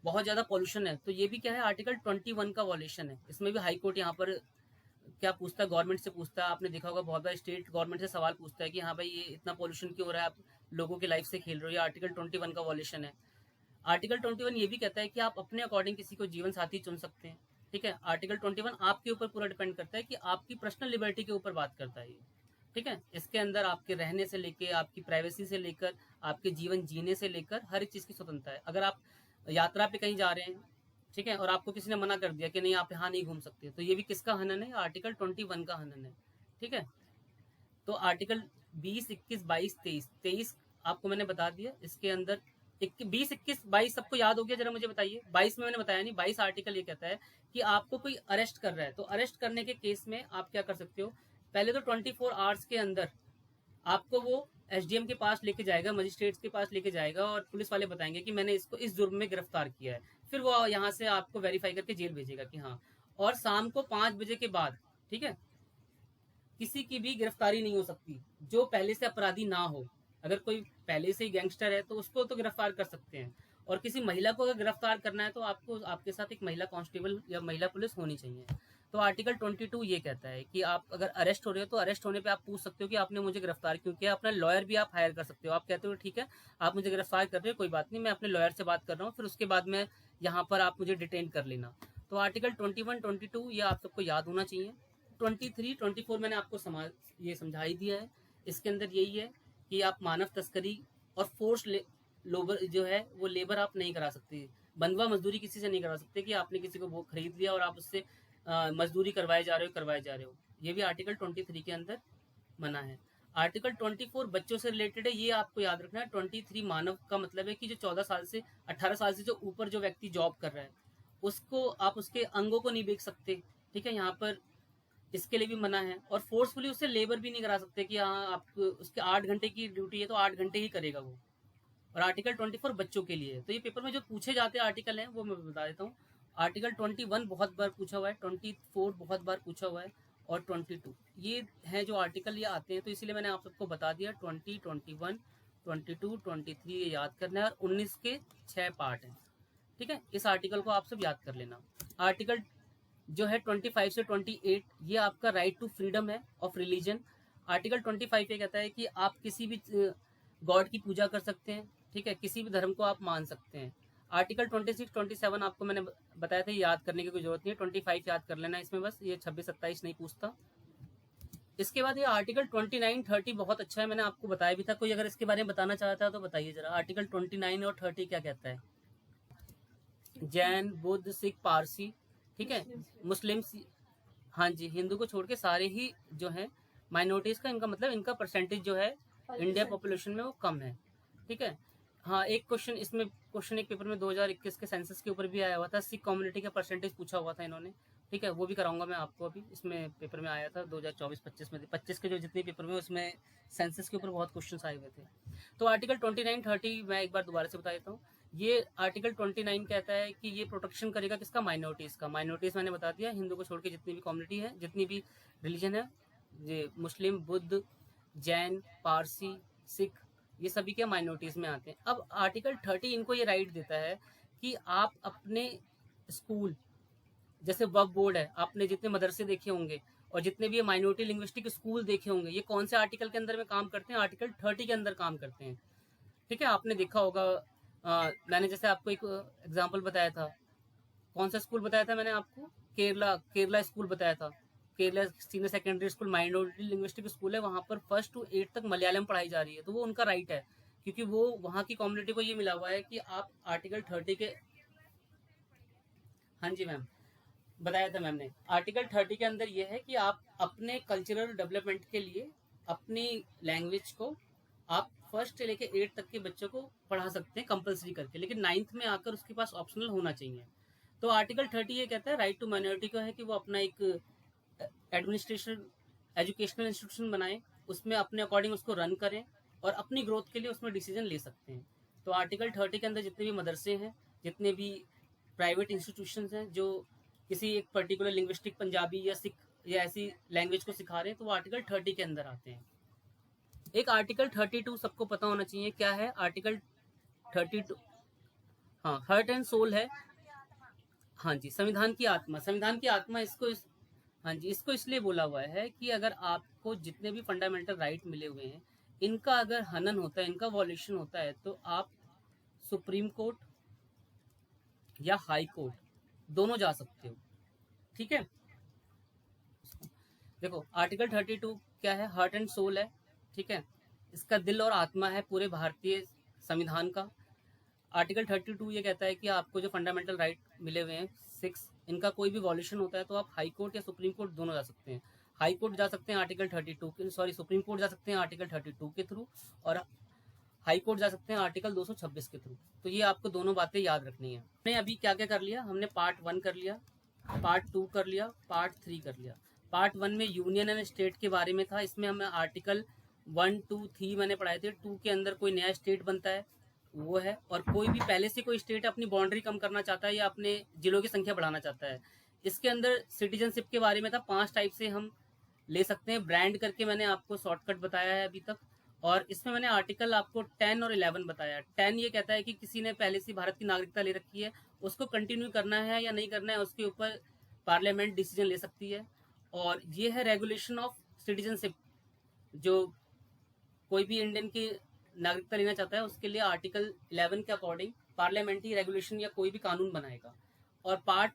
बहुत ज़्यादा पॉल्यूशन है तो ये भी क्या है, आर्टिकल 21 का वॉलेशन है। इसमें भी हाई कोर्ट यहाँ पर क्या पूछता है, गवर्नमेंट से पूछता है। आपने देखा होगा बहुत बार स्टेट गवर्नमेंट से सवाल पूछता है कि हाँ भाई ये इतना पॉल्यूशन क्यों हो रहा है, आप लोगों की लाइफ से खेल रहे हो, ये आर्टिकल 21 का वॉलेशन है। आर्टिकल 21 ये भी कहता है कि आप अपने अकॉर्डिंग किसी को जीवन साथी चुन सकते हैं, ठीक है। आर्टिकल 21 आपके ऊपर पूरा डिपेंड करता है कि आपकी पर्सनल लिबर्टी के ऊपर बात करता है ये, ठीक है। इसके अंदर आपके रहने से लेकर, आपकी प्राइवेसी से लेकर, आपके जीवन जीने से लेकर हर एक चीज़ की स्वतंत्रता है। अगर आप यात्रा पे कहीं जा रहे हैं, ठीक है, और आपको किसी ने मना कर दिया कि नहीं आप यहाँ नहीं घूम सकते, तो ये भी किसका हनन है, आर्टिकल 21 का हनन है, ठीक है। तो आर्टिकल 20, 21, 22, 23 आपको मैंने बता दिया। इसके अंदर 20, 21, 22 सबको याद हो गया, जरा मुझे बताइए। 22 में मैंने बताया नहीं, 22 आर्टिकल ये कहता है कि आपको कोई अरेस्ट कर रहा है, तो अरेस्ट करने के केस में आप क्या कर सकते हो, पहले तो 24 आवर्स के अंदर आपको वो एसडीएम के पास लेके जाएगा, मजिस्ट्रेट के पास लेके जाएगा, और पुलिस वाले बताएंगे कि मैंने इसको इस जुर्म में गिरफ्तार किया है। फिर वो यहाँ से आपको वेरीफाई करके जेल भेजेगा कि हाँ। और शाम को 5 बजे के बाद, ठीक है, किसी की भी गिरफ्तारी नहीं हो सकती जो पहले से अपराधी ना हो। अगर कोई पहले से ही गैंगस्टर है तो उसको तो गिरफ्तार कर सकते हैं, और किसी महिला को अगर गिरफ्तार करना है तो आपको, आपके साथ एक महिला कांस्टेबल या महिला पुलिस होनी चाहिए। तो आर्टिकल 22 ये कहता है कि आप अगर अरेस्ट हो रहे हो तो अरेस्ट होने पे आप पूछ सकते हो कि आपने मुझे गिरफ्तार क्यों किया। अपना लॉयर भी आप हायर कर सकते हो। आप कहते हो ठीक है आप मुझे गिरफ्तार कर रहे हो, कोई बात नहीं, मैं अपने लॉयर से बात कर रहा हूँ, फिर उसके बाद में यहाँ पर आप मुझे डिटेन कर लेना। तो आर्टिकल 21, 22 ये आप सबको याद होना चाहिए। 23, 24 मैंने आपको ये समझा ही दिया है। इसके अंदर यही है कि आप मानव तस्करी और फोर्स लेबर जो है वो लेबर आप नहीं करा सकते, बंधुआ मजदूरी किसी से नहीं करा सकते कि आपने किसी को वो खरीद लिया और आप उससे मजदूरी करवाए जा रहे हो। ये भी आर्टिकल 23 के अंदर मना है। आर्टिकल 24 बच्चों से रिलेटेड है, ये आपको याद रखना है। 23 मानव का मतलब है कि जो 14 साल से 18 साल से जो ऊपर जो व्यक्ति जॉब कर रहा है उसको आप उसके अंगों को नहीं बेच सकते, ठीक है, यहाँ पर इसके लिए भी मना है। और फोर्सफुली उससे लेबर भी नहीं करा सकते कि हाँ आप उसके 8 घंटे की ड्यूटी है तो 8 घंटे ही करेगा वो। और आर्टिकल 24 बच्चों के लिए है। तो ये पेपर में जो पूछे जाते हैं आर्टिकल हैं वो मैं बता देता हूँ। आर्टिकल 21 बहुत बार पूछा हुआ है, 24 बहुत बार पूछा हुआ है, और 22 ये है जो आर्टिकल ये आते हैं। तो इसीलिए मैंने आप सबको बता दिया 20, 21, 22, 23 ये याद करना है, और 19 के 6 पार्ट हैं, ठीक है। इस आर्टिकल को आप सब याद कर लेना। आर्टिकल जो है 25 से 28, ये आपका राइट टू फ्रीडम है ऑफ रिलीजन। आर्टिकल 25 ये कहता है कि आप किसी भी गॉड की पूजा कर सकते हैं, ठीक है, किसी भी धर्म को आप मान सकते हैं। आर्टिकल 26, 27 आपको मैंने बताया था, याद करने की कोई जरूरत नहीं है, 25 याद कर लेना इसमें बस, ये 26, 27 नहीं पूछता। इसके बाद ये आर्टिकल 29, 30 बहुत अच्छा है, मैंने आपको बताया भी था। कोई अगर इसके बारे में बताना चाहता है तो बताइए जरा, आर्टिकल 29 और 30 क्या कहता है? जैन, बुद्ध, सिख, पारसी, ठीक है, मुस्लिम, हाँ जी, हिंदू को छोड़ के सारे ही जो है माइनॉरिटीज का, इनका मतलब इनका परसेंटेज जो है इंडिया पॉपुलेशन में वो कम है, ठीक है। हाँ, एक क्वेश्चन इसमें, क्वेश्चन एक पेपर में 2021 के सेंसस के ऊपर भी आया हुआ था, सिख कम्युनिटी का परसेंटेज पूछा हुआ था इन्होंने, ठीक है, वो भी कराऊंगा मैं आपको। अभी इसमें पेपर में आया था 2024-25 में, 25 के जो जितने पेपर में उसमें सेंसस के ऊपर बहुत क्वेश्चन आए हुए थे। तो आर्टिकल 29, 30 मैं एक बार दोबारा से बता देता हूँ। ये आर्टिकल 29 कहता है कि ये प्रोटेक्शन करेगा किसका? माइनॉरिटीज़ का। माइनॉरिटीज़ मैंने बता दिया, हिंदू को छोड़ के जितनी भी कम्युनिटी है, जितनी भी रिलीजन है, ये मुस्लिम, बुद्ध, जैन, पारसी, सिख, ये सभी क्या माइनॉरिटीज़ में आते हैं। अब आर्टिकल 30 इनको ये राइट देता है कि आप अपने स्कूल, जैसे वक्फ बोर्ड है, आपने जितने मदरसे देखे होंगे और जितने भी माइनॉरिटी लिंग्विस्टिक स्कूल देखे होंगे, ये कौन से आर्टिकल के अंदर में काम करते हैं? आर्टिकल 30 के अंदर काम करते हैं, ठीक है। आपने देखा होगा, मैंने जैसे आपको एक एग्जांपल बताया था, कौन सा स्कूल बताया था मैंने आपको? केरला स्कूल बताया था। Kerala senior secondary school minority linguistic school है, वहाँ पर 1 to 8 तक मलयालम पढ़ाई जा रही है, तो वो उनका राइट है, क्योंकि वो वहाँ की कम्युनिटी को ये मिला हुआ है कि आप आर्टिकल 30 के, हाँ जी मैम, बताया था मैम ने, आर्टिकल 30 के अंदर ये है कि आप अपने कल्चरल डेवलपमेंट के लिए अपनी लैंग्वेज को आप 1st से लेके 8 तक के बच्चों को पढ़ा सकते हैं कंपलसरी करके, लेकिन 9th में आकर उसके पास ऑप्शनल होना चाहिए। तो आर्टिकल 30 ये कहता है राइट टू माइनॉरिटी का है कि वो अपना एक एडमिनिस्ट्रेशन एजुकेशनल इंस्टीट्यूशन बनाएं, उसमें अपने अकॉर्डिंग उसको रन करें और अपनी ग्रोथ के लिए उसमें डिसीजन ले सकते हैं। तो आर्टिकल 30 के अंदर जितने भी मदरसे हैं, जितने भी प्राइवेट इंस्टीट्यूशंस हैं जो किसी एक पर्टिकुलर लिंग्विस्टिक, पंजाबी या सिख या ऐसी लैंग्वेज को सिखा रहे हैं, तो वो आर्टिकल 30 के अंदर आते हैं। एक आर्टिकल 32 सबको पता होना चाहिए, क्या है आर्टिकल 32? हाँ, हार्ट एंड सोल है, हाँ जी, संविधान की आत्मा। संविधान की आत्मा इसको हाँ जी, इसको इसलिए बोला हुआ है कि अगर आपको जितने भी फंडामेंटल राइट मिले हुए हैं, इनका अगर हनन होता है, इनका वॉल्यूशन होता है, तो आप सुप्रीम कोर्ट या हाई कोर्ट दोनों जा सकते हो, ठीक है। देखो आर्टिकल 32 क्या है? हार्ट एंड सोल है, ठीक है, इसका दिल और आत्मा है पूरे भारतीय संविधान का। आर्टिकल 32 ये कहता है कि आपको जो फंडामेंटल राइट मिले हुए हैं 6, इनका कोई भी वॉल्यूशन होता है तो आप हाई कोर्ट या सुप्रीम कोर्ट दोनों जा सकते हैं। हाई कोर्ट जा सकते हैं आर्टिकल 32 के, सॉरी, सुप्रीम कोर्ट जा सकते हैं आर्टिकल 32 के थ्रू, और हाई कोर्ट जा सकते हैं आर्टिकल 226 के थ्रू। तो ये आपको दोनों बातें याद रखनी है। हमने अभी क्या क्या कर लिया? हमने पार्ट 1 कर लिया, पार्ट 2 कर लिया, पार्ट 3 कर लिया। पार्ट 1 में यूनियन एंड स्टेट के बारे में था, इसमें हमें आर्टिकल 1, 2, 3 मैंने पढ़ाए थे। 2 के अंदर कोई नया स्टेट बनता है वो है, और कोई भी पहले से कोई स्टेट अपनी बाउंड्री कम करना चाहता है या अपने जिलों की संख्या बढ़ाना चाहता है। इसके अंदर सिटीजनशिप के बारे में था, 5 टाइप से हम ले सकते हैं। ब्रांड करके मैंने आपको शॉर्टकट बताया है अभी तक, और इसमें मैंने आर्टिकल आपको 10 और 11 बताया। 10 ये कहता है कि किसी ने पहले से भारत की नागरिकता ले रखी है, उसको कंटिन्यू करना है या नहीं करना है, उसके ऊपर पार्लियामेंट डिसीजन ले सकती है। और ये है रेगुलेशन ऑफ सिटीजनशिप, जो कोई भी इंडियन की नागरिकता लेना चाहता है उसके लिए आर्टिकल 11 के अकॉर्डिंग पार्लियामेंट्री रेगुलेशन या कोई भी कानून बनाएगा। और पार्ट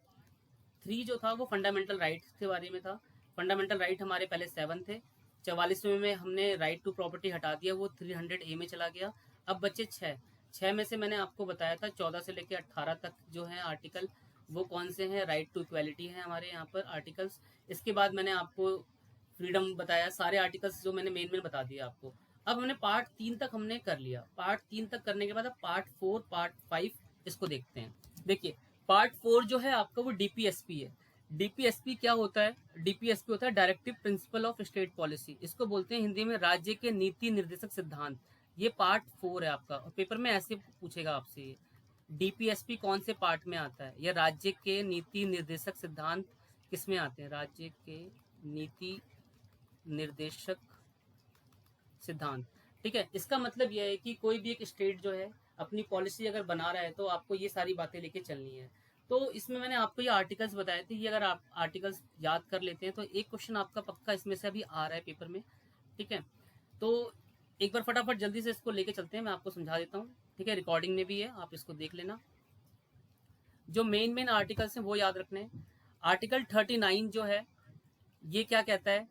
3 जो था वो फंडामेंटल राइट्स के बारे में था। फंडामेंटल राइट हमारे पहले 7 थे, 44वें में हमने राइट टू प्रॉपर्टी हटा दिया, वो 300A में चला गया। अब बचे 6 में से मैंने आपको बताया था 14 से लेकर 18 तक जो है आर्टिकल, वो कौन से हैं? राइट टू इक्वालिटी है हमारे यहाँ पर आर्टिकल्स। इसके बाद मैंने आपको फ्रीडम बताया, सारे आर्टिकल्स जो मैंने मेन बता दिया आपको। अब हमने पार्ट 3 तक हमने कर लिया। पार्ट 3 तक करने के बाद अब पार्ट 4, पार्ट 5 इसको देखते हैं। देखिए पार्ट 4 जो है आपका वो डीपीएसपी है। डीपीएसपी क्या होता है? डीपीएसपी होता है directive principle of state policy, इसको बोलते हैं हिंदी में राज्य के नीति निर्देशक सिद्धांत। ये पार्ट 4 है आपका, और पेपर में ऐसे पूछेगा आपसे, ये डीपीएसपी कौन से पार्ट में आता है? या राज्य के नीति निर्देशक सिद्धांत किस में आते हैं? राज्य के नीति निर्देशक सिद्धांत, ठीक है। इसका मतलब यह है कि कोई भी एक स्टेट जो है अपनी पॉलिसी अगर बना रहा है तो आपको ये सारी बातें लेके चलनी है। तो इसमें मैंने आपको ये आर्टिकल्स बताए थे, ये अगर आप आर्टिकल्स याद कर लेते हैं तो एक क्वेश्चन आपका पक्का इसमें से अभी आ रहा है पेपर में, ठीक है। तो एक बार फटाफट जल्दी से इसको लेके चलते हैं, मैं आपको समझा देता हूँ, ठीक है। रिकॉर्डिंग में भी है, आप इसको देख लेना। जो मेन आर्टिकल्स हैं वो याद रखने हैं। आर्टिकल 39 जो है ये क्या कहता है,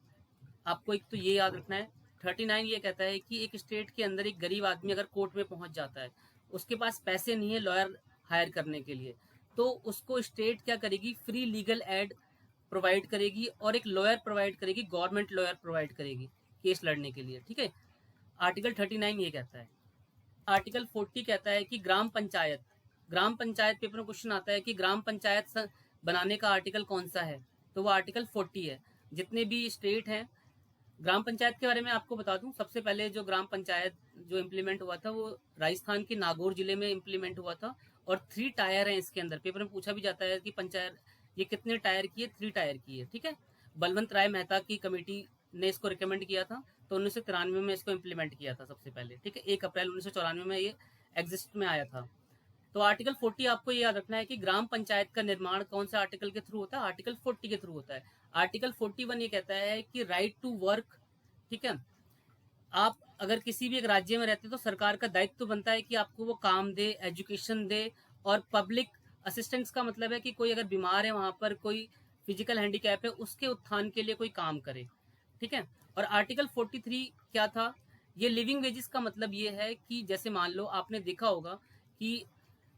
आपको एक तो ये याद रखना है। 39 ये कहता है कि एक स्टेट के अंदर एक गरीब आदमी अगर कोर्ट में पहुंच जाता है, उसके पास पैसे नहीं है लॉयर हायर करने के लिए, तो उसको स्टेट क्या करेगी, फ्री लीगल एड प्रोवाइड करेगी और एक लॉयर प्रोवाइड करेगी, गवर्नमेंट लॉयर प्रोवाइड करेगी केस लड़ने के लिए, ठीक है। आर्टिकल 39 ये कहता है। आर्टिकल 40 कहता है कि ग्राम पंचायत पेपर में क्वेश्चन आता है कि ग्राम पंचायत बनाने का आर्टिकल कौन सा है, तो वो आर्टिकल 40 है। जितने भी स्टेट हैं, ग्राम पंचायत के बारे में आपको बता दूं, सबसे पहले जो ग्राम पंचायत जो इम्प्लीमेंट हुआ था वो राजस्थान के नागौर जिले में इम्प्लीमेंट हुआ था, और 3 टायर हैं इसके अंदर। पेपर में पूछा भी जाता है कि पंचायत ये कितने टायर की है, 3 टायर की है, ठीक है। बलवंत राय मेहता की कमेटी ने इसको रिकमेंड किया था, तो 1993 में इसको इम्प्लीमेंट किया था सबसे पहले, ठीक है। 1 अप्रैल 1994 में ये एग्जिस्ट में आया था। तो आर्टिकल 40 आपको ये याद रखना है कि ग्राम पंचायत का निर्माण कौन से आर्टिकल के थ्रू होता है, आर्टिकल 40 के थ्रू होता है। आर्टिकल 41 ये कहता है कि राइट टू वर्क, ठीक है। आप अगर किसी भी एक राज्य में रहते हैं तो सरकार का दायित्व तो बनता है कि आपको वो काम दे, एजुकेशन दे, और पब्लिक असिस्टेंस का मतलब है कि कोई अगर बीमार है, वहां पर कोई फिजिकल हैंडीकैप है, उसके उत्थान के लिए कोई काम करे, ठीक है। और आर्टिकल 43 क्या था, ये लिविंग वेजेस का मतलब ये है कि जैसे मान लो आपने देखा होगा कि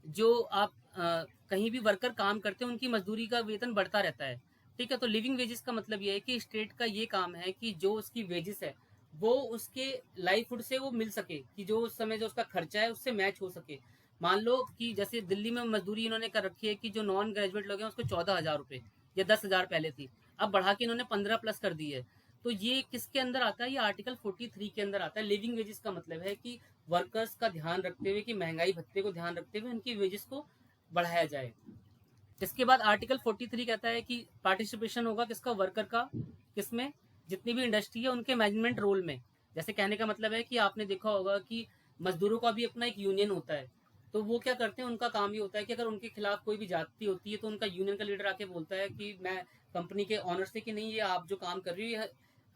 जो आप कहीं भी वर्कर काम करते हैं उनकी मजदूरी का वेतन बढ़ता रहता है, ठीक है। तो लिविंग वेजेस का मतलब ये है कि स्टेट का ये काम है कि जो उसकी वेजेस है वो उसके लाइवहुड से वो मिल सके, कि जो उस समय जो उसका खर्चा है उससे मैच हो सके। मान लो कि जैसे दिल्ली में मजदूरी इन्होंने कर रखी है कि जो नॉन ग्रेजुएट लोग हैं उसको 14,000 रुपये या 10,000 पहले थी, अब बढ़ा के इन्होंने 15 प्लस कर दी है। तो ये किसके अंदर आता है, ये आर्टिकल 43 के अंदर आता है। लिविंग वेजेस का मतलब है कि वर्कर्स का ध्यान रखते हुए, कि महंगाई भत्ते को ध्यान रखते हुए उनकी वेजेस को बढ़ाया जाए। इसके बाद आर्टिकल 43 कहता है कि पार्टिसिपेशन होगा किसका, वर्कर का, किसमें, जितनी भी इंडस्ट्री है उनके मैनेजमेंट रोल में। जैसे कहने का मतलब है कि आपने देखा होगा कि मजदूरों का भी अपना एक यूनियन होता है, तो वो क्या करते हैं, उनका काम ये होता है कि अगर उनके खिलाफ कोई भी जाति होती है तो उनका यूनियन का लीडर आके बोलता है कि मैं कंपनी के ऑनर से कि नहीं, ये आप जो काम कर रही हो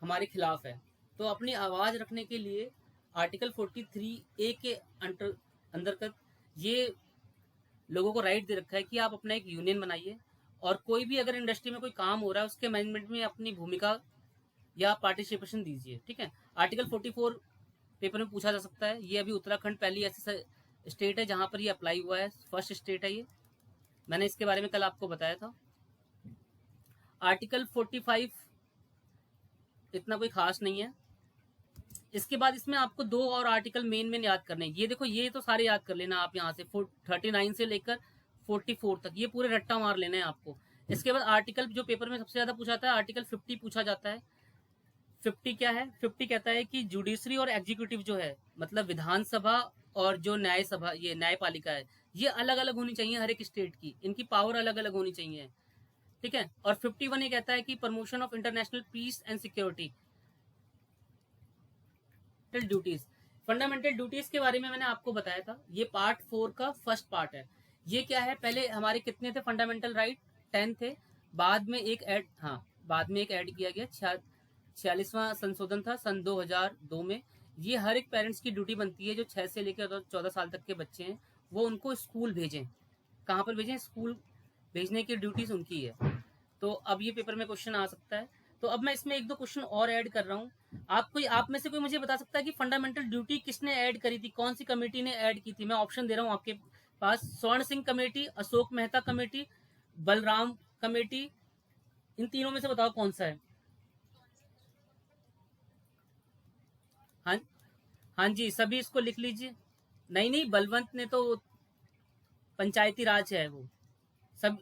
हमारे खिलाफ है। तो अपनी आवाज रखने के लिए आर्टिकल 43A के अंतर्गत ये लोगों को राइट दे रखा है कि आप अपना एक यूनियन बनाइए, और कोई भी अगर इंडस्ट्री में कोई काम हो रहा है उसके मैनेजमेंट में अपनी भूमिका या पार्टिसिपेशन दीजिए, ठीक है। आर्टिकल 44 पेपर में पूछा जा सकता है। ये अभी उत्तराखंड पहली ऐसी स्टेट है जहां पर ये अप्लाई हुआ है, फर्स्ट स्टेट है ये, मैंने इसके बारे में कल आपको बताया था। आर्टिकल 45 इतना कोई खास नहीं है। इसके बाद इसमें आपको 2 और आर्टिकल मेन याद करने हैं। ये देखो, ये तो सारे याद कर लेना आप, यहाँ से 39 से लेकर 44 तक ये पूरे रट्टा मार लेना है आपको। इसके बाद आर्टिकल जो पेपर में सबसे ज्यादा पूछा था, आर्टिकल 50 पूछा जाता है। 50 क्या है, 50 कहता है कि जुडिशरी और एग्जीक्यूटिव जो है, मतलब विधानसभा और जो न्याय सभा, ये न्यायपालिका है, ये अलग अलग होनी चाहिए हर एक स्टेट की, इनकी पावर अलग अलग होनी चाहिए, ठीक है। और 51 ये कहता है कि promotion of international peace and security duties. Fundamental duties के बारे में मैंने आपको बताया था, ये पार्ट 4 का फर्स्ट पार्ट है। ये क्या है, पहले हमारे कितने थे फंडामेंटल राइट, 10 थे, बाद में एक ऐड, हाँ बाद में एक ऐड किया गया, 46वां संशोधन था सन 2002 में। ये हर एक पेरेंट्स की ड्यूटी बनती है जो 6 से लेकर 14 साल तक के बच्चे हैं, वो उनको स्कूल भेजें। कहाँ पर भेजें, स्कूल भेजने की ड्यूटीज उनकी है। तो अब ये पेपर में क्वेश्चन आ सकता है। तो अब मैं इसमें 1-2 क्वेश्चन और ऐड कर रहा हूँ। आप में से कोई मुझे बता सकता है कि फंडामेंटल ड्यूटी किसने ऐड करी थी, कौन सी कमेटी ने ऐड की थी। मैं ऑप्शन दे रहा हूँ आपके पास, Swaran Singh committee, Ashok Mehta committee, Balram committee, इन तीनों में से बताओ कौन सा है। हाँ हाँ जी, सभी इसको लिख लीजिए। नहीं, बलवंत ने तो पंचायती राज है वो सब।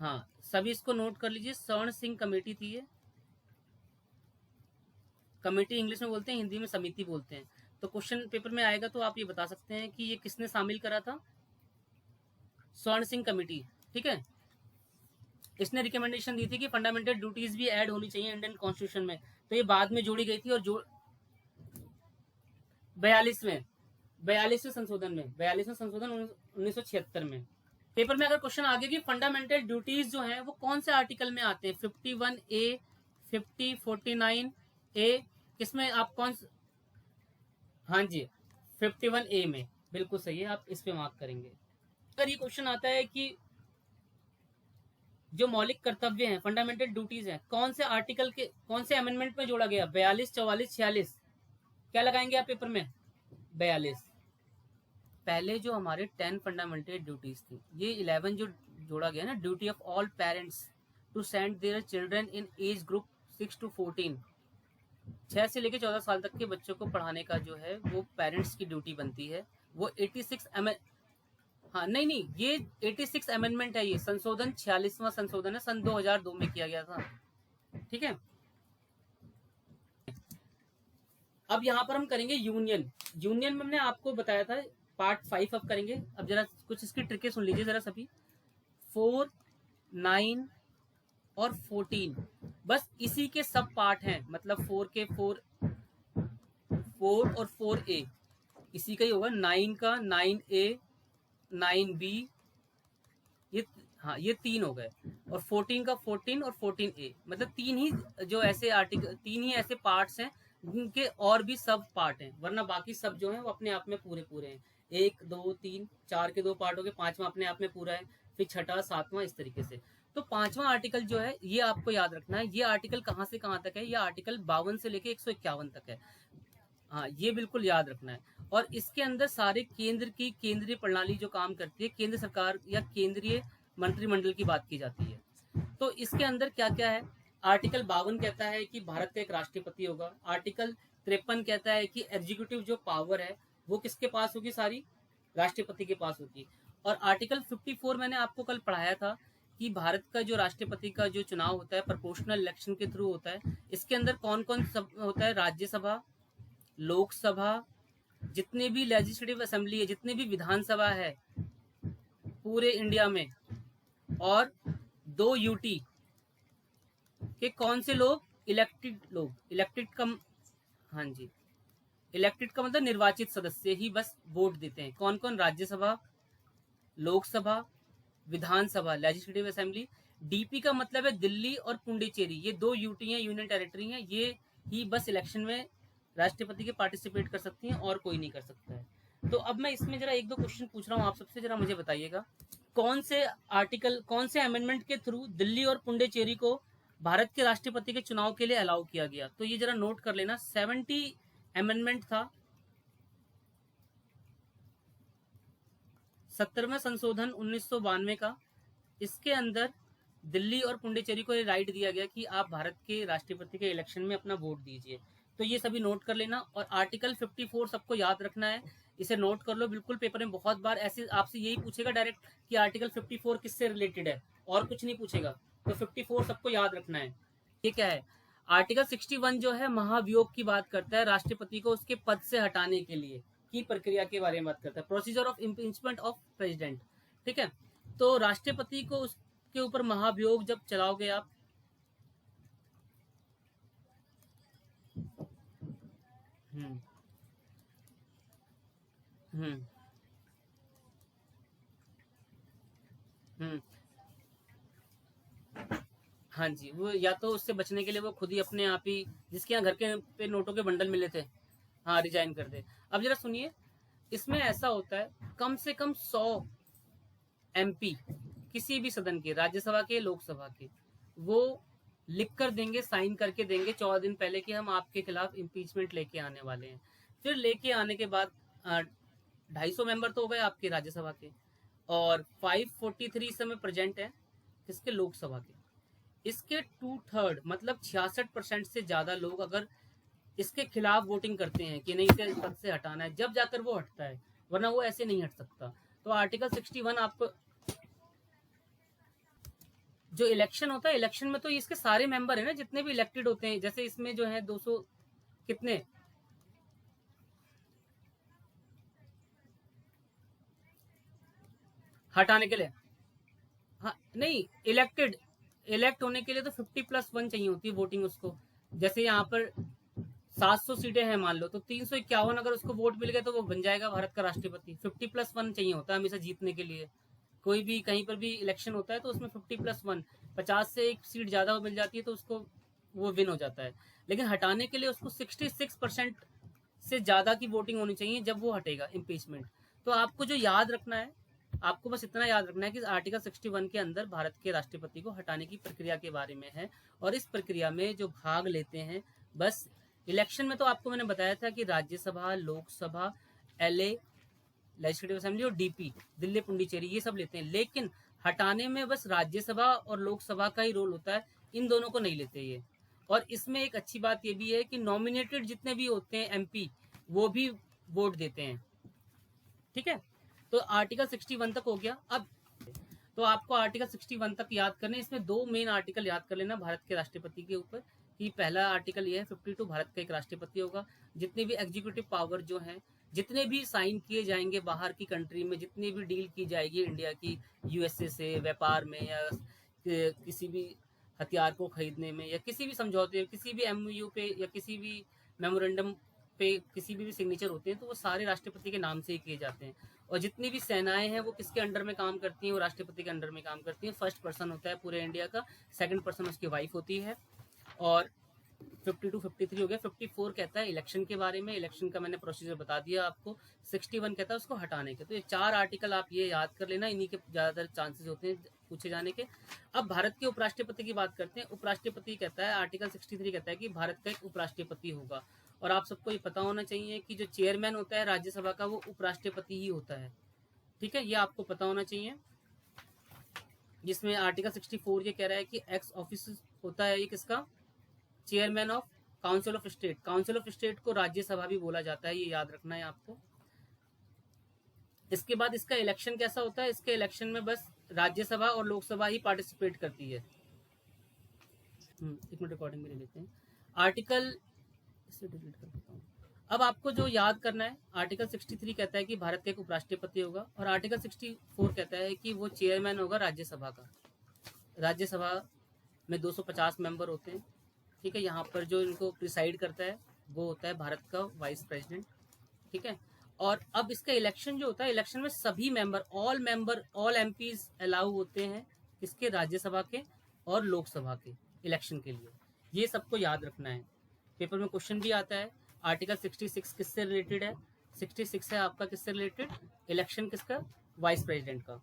हाँ, सभी इसको नोट कर लीजिए, स्वर्ण सिंह कमेटी थी ये। कमेटी इंग्लिश में बोलते हैं, हिंदी में समिति बोलते हैं। तो क्वेश्चन पेपर में आएगा तो आप ये बता सकते हैं कि ये किसने शामिल करा था, स्वर्ण सिंह कमेटी, ठीक है। इसने रिकमेंडेशन दी थी कि फंडामेंटल ड्यूटीज भी ऐड होनी चाहिए इंडियन कॉन्स्टिट्यूशन में, तो ये बाद में जोड़ी गई थी। और जो 42वें संशोधन में 1976 में, पेपर में अगर क्वेश्चन आ गया कि फंडामेंटल ड्यूटीज जो हैं वो कौन से आर्टिकल में आते हैं, 51A, 49A, किसमें आप कौन, हाँ जी 51A में, बिल्कुल सही है, आप इस पे मार्क करेंगे। अगर ये क्वेश्चन आता है कि जो मौलिक कर्तव्य हैं, फंडामेंटल ड्यूटीज हैं, कौन से आर्टिकल के कौन से अमेंडमेंट में जोड़ा गया, 42, 44, 46, क्या लगाएंगे आप पेपर में, 42। पहले जो हमारे 10 फंडामेंटल ड्यूटीज थी, ये 11 जो जोड़ा गया ना, duty of all parents to send their children in age group 6 to 14, 6 से लेकर 14 साल तक के बच्चों को पढ़ाने का जो है वो पेरेंट्स की ड्यूटी बनती है। वो 86 हाँ नहीं, ये 86 अमेंडमेंट है, ये संशोधन 46वां संशोधन है, सन 2002 में किया गया था, ठीक है। अब यहाँ पर हम करेंगे यूनियन। यूनियन में हमने आपको बताया था पार्ट 5 अब करेंगे। अब जरा कुछ इसकी ट्रिकें सुन लीजिए जरा सभी। 4, 9 और 14 बस इसी के सब पार्ट हैं, मतलब 4 के 4 और 4A इसी का ही होगा, 9 का 9A, 9B, ये हाँ ये 3 हो गए, और 14 का 14 और 14A, मतलब 3 ही जो ऐसे आर्टिकल, 3 ही ऐसे पार्ट्स हैं जिनके और भी सब पार्ट हैं, वरना बाकी सब जो हैं वो अपने आप में पूरे पूरे हैं। 1, 2, 3, 4 के 2 पार्ट हो गए, 5वां अपने आप में पूरा है, फिर 6ठा, 7वां, इस तरीके से। तो 5वां आर्टिकल जो है ये आपको याद रखना है। ये आर्टिकल कहाँ से कहाँ तक है, ये आर्टिकल 52 से लेके 151 तक है, हाँ ये बिल्कुल याद रखना है। और इसके अंदर सारे केंद्र की केंद्रीय प्रणाली जो काम करती है, केंद्र सरकार या केंद्रीय मंत्रिमंडल की बात की जाती है। तो इसके अंदर क्या क्या है, आर्टिकल 52 कहता है कि भारत का एक राष्ट्रपति होगा। आर्टिकल 53 कहता है कि एग्जीक्यूटिव जो पावर है वो किसके पास होगी, सारी राष्ट्रपति के पास होगी। और आर्टिकल 54 मैंने आपको कल पढ़ाया था कि भारत का जो राष्ट्रपति का जो चुनाव होता है प्रोपोर्शनल इलेक्शन के थ्रू होता है। इसके अंदर कौन कौन सब होता है, राज्यसभा, लोकसभा, जितने भी लेजिस्लेटिव असेंबली है, जितने भी विधानसभा है पूरे इंडिया में, और 2 यूटी के कौन से लोग, इलेक्टेड लोग, इलेक्टेड का, हाँ जी इलेक्टेड का मतलब निर्वाचित सदस्य ही बस वोट देते हैं। कौन कौन, राज्यसभा, लोकसभा, विधानसभा, लेजिस्लेटिव असेंबली। डीपी का मतलब है दिल्ली और पुडुचेरी, ये 2 यूटी हैं, यूनियन टेरिटरी हैं, ये ही बस इलेक्शन में राष्ट्रपति के पार्टिसिपेट कर सकती हैं और कोई नहीं कर सकता है। तो अब मैं इसमें जरा 1-2 क्वेश्चन पूछ रहा हूँ आप सबसे, जरा मुझे बताइएगा कौन से आर्टिकल, कौन से अमेंडमेंट के थ्रू दिल्ली और पुडुचेरी को भारत के राष्ट्रपति के चुनाव के लिए अलाउ किया गया। तो ये जरा नोट कर लेना, 70 अमेंडमेंट था, 70वां संशोधन 1992 का। इसके अंदर दिल्ली और पुडुचेरी को ये राइट दिया गया कि आप भारत के राष्ट्रपति के इलेक्शन में अपना वोट दीजिए। तो ये सभी नोट कर लेना। और आर्टिकल 54 सबको याद रखना है, इसे नोट कर लो बिल्कुल। पेपर में बहुत बार ऐसे आपसे यही पूछेगा डायरेक्ट कि आर्टिकल 54 किससे रिलेटेड है, और कुछ नहीं पूछेगा। तो 54 सबको याद रखना है। ये क्या है, आर्टिकल 61 जो है महाभियोग की बात करता है, राष्ट्रपति को उसके पद से हटाने के लिए की प्रक्रिया के बारे में बात करता है, procedure of impeachment of president, ठीक है। तो राष्ट्रपति को उसके ऊपर महाभियोग जब चलाओगे आप, हम्म हम्म हम्म हाँ जी, वो या तो उससे बचने के लिए वो खुद ही अपने आप ही, जिसके यहाँ घर के पे नोटों के बंडल मिले थे, हाँ रिजाइन कर दे। अब जरा सुनिए, इसमें ऐसा होता है कम से कम 100 एमपी किसी भी सदन के, राज्यसभा के, लोकसभा के, वो लिख कर देंगे, साइन करके देंगे 14 दिन पहले कि हम आपके खिलाफ इम्पीचमेंट लेके आने वाले हैं। फिर लेके आने के बाद 250 मेंबर तो हो गए आपके राज्यसभा के, और 543 इस समय प्रेजेंट है किसके, लोकसभा के। इसके 2/3 मतलब 66% से ज्यादा लोग अगर इसके खिलाफ वोटिंग करते हैं कि नहीं इसे पद से हटाना है, जब जाकर वो हटता है, वरना वो ऐसे नहीं हट सकता। तो आर्टिकल 61 आपको, जो इलेक्शन होता है, इलेक्शन में तो इसके सारे मेंबर है ना जितने भी इलेक्टेड होते हैं, जैसे इसमें जो है 200 कितने, हटाने के लिए, हाँ नहीं इलेक्टेड, इलेक्ट होने के लिए तो 50+1 चाहिए होती है वोटिंग उसको। जैसे यहाँ पर 700 सीटें हैं मान लो, तो 351 अगर उसको वोट मिल गए तो वो बन जाएगा भारत का राष्ट्रपति। 50+1 चाहिए होता है हमेशा जीतने के लिए, कोई भी कहीं पर भी इलेक्शन होता है तो उसमें 50+1, 50 से एक सीट ज़्यादा मिल जाती है तो उसको वो विन हो जाता है। लेकिन हटाने के लिए उसको 66% से ज़्यादा की वोटिंग होनी चाहिए जब वो हटेगा इम्पीचमेंट। तो आपको जो याद रखना है, आपको बस इतना याद रखना है कि आर्टिकल 61 के अंदर भारत के राष्ट्रपति को हटाने की प्रक्रिया के बारे में है। और इस प्रक्रिया में जो भाग लेते हैं, बस इलेक्शन में तो आपको मैंने बताया था कि Rajya Sabha, Lok Sabha, LA legislative assembly और DP दिल्ली पुडुचेरी ये सब लेते हैं। लेकिन हटाने में बस राज्यसभा और लोकसभा का ही रोल होता है, इन दोनों को नहीं लेते ये। और इसमें एक अच्छी बात ये भी है कि नॉमिनेटेड जितने भी होते हैं MP, वो भी वोट देते हैं। ठीक है, तो आर्टिकल 61 तक हो गया। अब तो आपको आर्टिकल 61 तक याद करने, इसमें 2 मेन आर्टिकल याद कर लेना भारत के राष्ट्रपति के ऊपर। कि पहला आर्टिकल ये है 52, भारत का एक राष्ट्रपति होगा। जितने भी एग्जीक्यूटिव पावर जो हैं, जितने भी साइन किए जाएंगे बाहर की कंट्री में, जितनी भी डील की जाएगी इंडिया की USA से व्यापार में, या किसी भी हथियार को खरीदने में, या किसी भी समझौते, किसी भी MOU पे, या किसी भी मेमोरेंडम पे किसी भी सिग्नेचर होते हैं, तो वो सारे राष्ट्रपति के नाम से ही किए जाते हैं। और जितनी भी सेनाएं हैं वो किसके अंडर में काम करती हैं, वो राष्ट्रपति के अंडर में काम करती हैं। फर्स्ट पर्सन होता है पूरे इंडिया का, सेकंड पर्सन उसकी वाइफ होती है। और 52, 53 हो गया। 54 कहता है इलेक्शन के बारे में, इलेक्शन का मैंने प्रोसीजर बता दिया आपको। 61 कहता है उसको हटाने के। तो ये 4 आर्टिकल आप ये याद कर लेना, इन्हीं के ज़्यादातर चांसेस होते हैं पूछे जाने के। अब भारत के उपराष्ट्रपति की बात करते हैं। उपराष्ट्रपति कहता है, आर्टिकल 63 कहता है कि भारत का एक उपराष्ट्रपति होगा। और आप सबको ये पता होना चाहिए कि जो चेयरमैन होता है राज्यसभा का, वो उपराष्ट्रपति ही होता है। ठीक है, ये आपको पता होना चाहिए। जिसमें आर्टिकल 64 ये कह रहा है कि एक्स ऑफिस होता है ये किसका, chairman of council of state. Council of state को राज्यसभा भी बोला जाता है, ये याद रखना है आपको। इसके बाद इसका इलेक्शन कैसा होता है, इसके इलेक्शन में बस राज्यसभा और लोकसभा ही पार्टिसिपेट करती है। एक मिनट रिकॉर्डिंग में ले लेते हैं। आर्टिकल इसे डिलीट कर देता हूँ। अब आपको जो याद करना है, आर्टिकल 63 कहता है कि भारत का एक उपराष्ट्रपति होगा। और आर्टिकल 64 कहता है कि वो चेयरमैन होगा राज्यसभा का। राज्यसभा में 250 मेंबर होते हैं। ठीक है, यहाँ पर जो इनको प्रिसाइड करता है वो होता है भारत का वाइस प्रेसिडेंट। ठीक है, और अब इसका इलेक्शन जो होता है, इलेक्शन में सभी मेंबर, ऑल MPs अलाउ होते हैं किसके, राज्यसभा के और लोकसभा के इलेक्शन के लिए। ये सबको याद रखना है, पेपर में क्वेश्चन भी आता है। आर्टिकल 66 किससे रिलेटेड है, 66 है आपका किससे रिलेटेड, इलेक्शन किसका, वाइस प्रेसिडेंट का।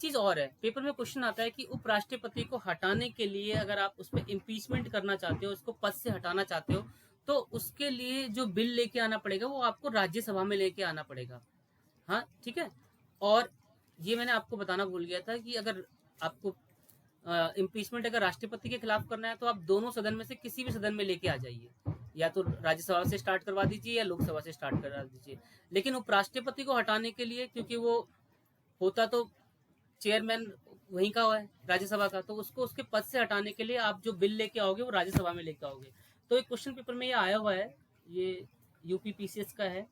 चीज और है, पेपर में क्वेश्चन आता है कि उपराष्ट्रपति को हटाने के लिए अगर आप उस पर इम्पीचमेंट करना चाहते हो, उसको पद से हटाना चाहते हो, तो उसके लिए जो बिल लेके आना पड़ेगा वो आपको राज्यसभा में लेके आना पड़ेगा। हाँ ठीक है, और ये मैंने आपको बताना भूल गया था कि अगर आपको इम्पीचमेंट अगर राष्ट्रपति के खिलाफ करना है तो आप दोनों सदन में से किसी भी सदन में लेके आ जाइए, या तो राज्यसभा से स्टार्ट करवा दीजिए या लोकसभा से स्टार्ट करवा दीजिए। लेकिन उपराष्ट्रपति को हटाने के लिए, क्योंकि वो होता तो चेयरमैन वहीं का है राज्यसभा का, तो उसको उसके पद से हटाने के लिए आप जो बिल लेके आओगे वो राज्यसभा में लेके आओगे। तो एक क्वेश्चन पेपर में ये आया हुआ है, ये UP-PCS का है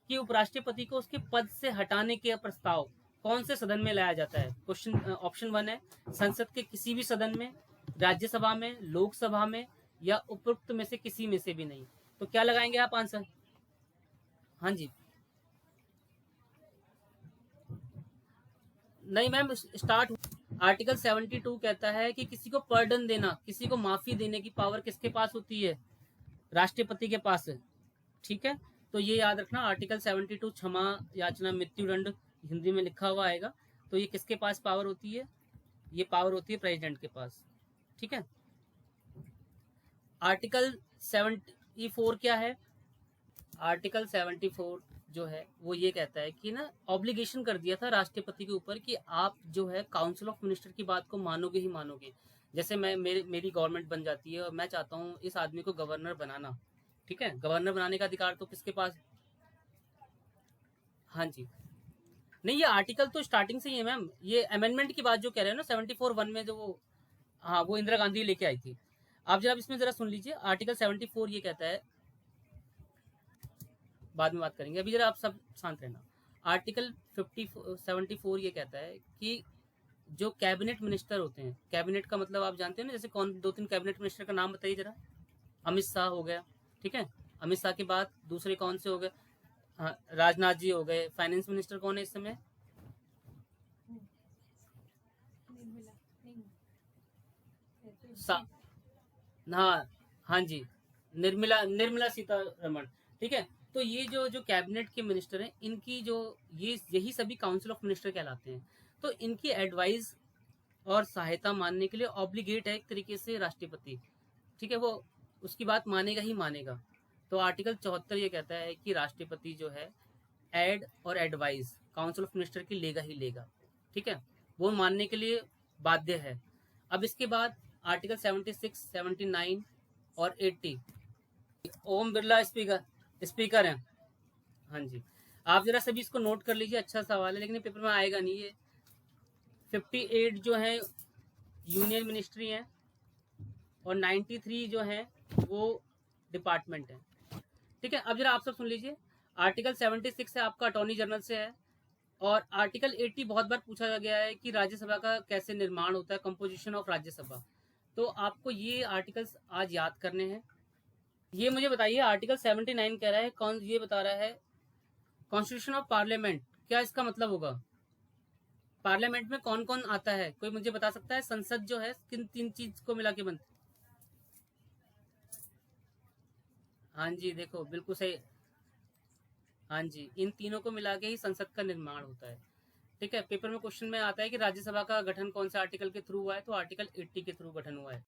कि उपराष्ट्रपति को उसके पद से हटाने के प्रस्ताव कौन से सदन में लाया जाता है। क्वेश्चन ऑप्शन 1 है संसद के किसी भी सदन में, राज्यसभा में, लोकसभा में, या उपरोक्त में से किसी में से भी नहीं। तो क्या लगाएंगे आप आंसर? हाँ जी, नहीं मैम, स्टार्ट। आर्टिकल 72 कहता है कि किसी को पर्डन देना, किसी को माफी देने की पावर किसके पास होती है, राष्ट्रपति के पास है। ठीक है, तो ये याद रखना, आर्टिकल 72 क्षमा याचना मृत्युदंड हिंदी में लिखा हुआ आएगा। तो ये किसके पास पावर होती है, ये पावर होती है प्रेसिडेंट के पास। ठीक है, आर्टिकल 74 क्या है, आर्टिकल 74 जो है वो ये कहता है कि ना, ऑब्लिगेशन कर दिया था राष्ट्रपति के ऊपर कि आप जो है काउंसिल ऑफ मिनिस्टर की बात को मानोगे ही मानोगे। जैसे मेरी गवर्नमेंट बन जाती है और मैं चाहता हूँ इस आदमी को गवर्नर बनाना, ठीक है, गवर्नर बनाने का अधिकार तो किसके पास? हाँ जी, नहीं ये आर्टिकल तो स्टार्टिंग से ही है मैम, ये अमेंडमेंट की बात जो कह रहे हो ना 74(1) में जो वो, हाँ वो इंदिरा गांधी लेके आई थी। आप जरा इसमें जरा सुन लीजिए, आर्टिकल 74 ये कहता है, बाद में बात करेंगे, अभी जरा आप सब शांत रहना। आर्टिकल 74 ये कहता है कि जो कैबिनेट मिनिस्टर होते हैं, कैबिनेट का मतलब आप जानते हैं ना, जैसे कौन 2-3 कैबिनेट मिनिस्टर का नाम बताइए जरा। अमित शाह हो गया, ठीक है, अमित शाह के बाद दूसरे कौन से हो गए, हाँ, राजनाथ जी हो गए। फाइनेंस मिनिस्टर कौन है इस समय? सा हाँ, हाँ जी, निर्मला निर्मला सीतारमण। ठीक है, तो ये जो जो कैबिनेट के मिनिस्टर हैं, इनकी जो ये यही सभी काउंसिल ऑफ मिनिस्टर कहलाते हैं। तो इनकी एडवाइस और सहायता मानने के लिए ऑब्लिगेट है एक तरीके से राष्ट्रपति। ठीक है, वो उसकी बात मानेगा ही मानेगा। तो आर्टिकल 74 ये कहता है कि राष्ट्रपति जो है एड और एडवाइस काउंसिल ऑफ मिनिस्टर की लेगा ही लेगा। ठीक है, वो मानने के लिए बाध्य है। अब इसके बाद आर्टिकल 76, 79 और 80। ओम बिरला स्पीकर स्पीकर हैं। हाँ जी, आप जरा सभी इसको नोट कर लीजिए, अच्छा सवाल है लेकिन पेपर में आएगा नहीं ये। 58 जो है यूनियन मिनिस्ट्री है और 93 जो है वो डिपार्टमेंट है। ठीक है, अब जरा आप सब सुन लीजिए। आर्टिकल 76 है आपका अटॉर्नी जनरल से है, और आर्टिकल 80 बहुत बार पूछा गया है कि राज्यसभा का कैसे निर्माण होता है, कंपोजिशन ऑफ राज्यसभा। तो आपको ये आर्टिकल्स आज याद करने हैं। ये मुझे बताइए, आर्टिकल 79 कह रहा है, कौन ये बता रहा है कॉन्स्टिट्यूशन ऑफ पार्लियामेंट, क्या इसका मतलब होगा? पार्लियामेंट में कौन कौन आता है, कोई मुझे बता सकता है? संसद जो है किन तीन चीज को मिला के बनती? हाँ जी, देखो बिल्कुल सही। हाँ जी, इन तीनों को मिला के ही संसद का निर्माण होता है। ठीक है, पेपर में क्वेश्चन में आता है कि राज्यसभा का गठन कौन से आर्टिकल के थ्रू हुआ है, तो आर्टिकल 80 के थ्रू गठन हुआ है।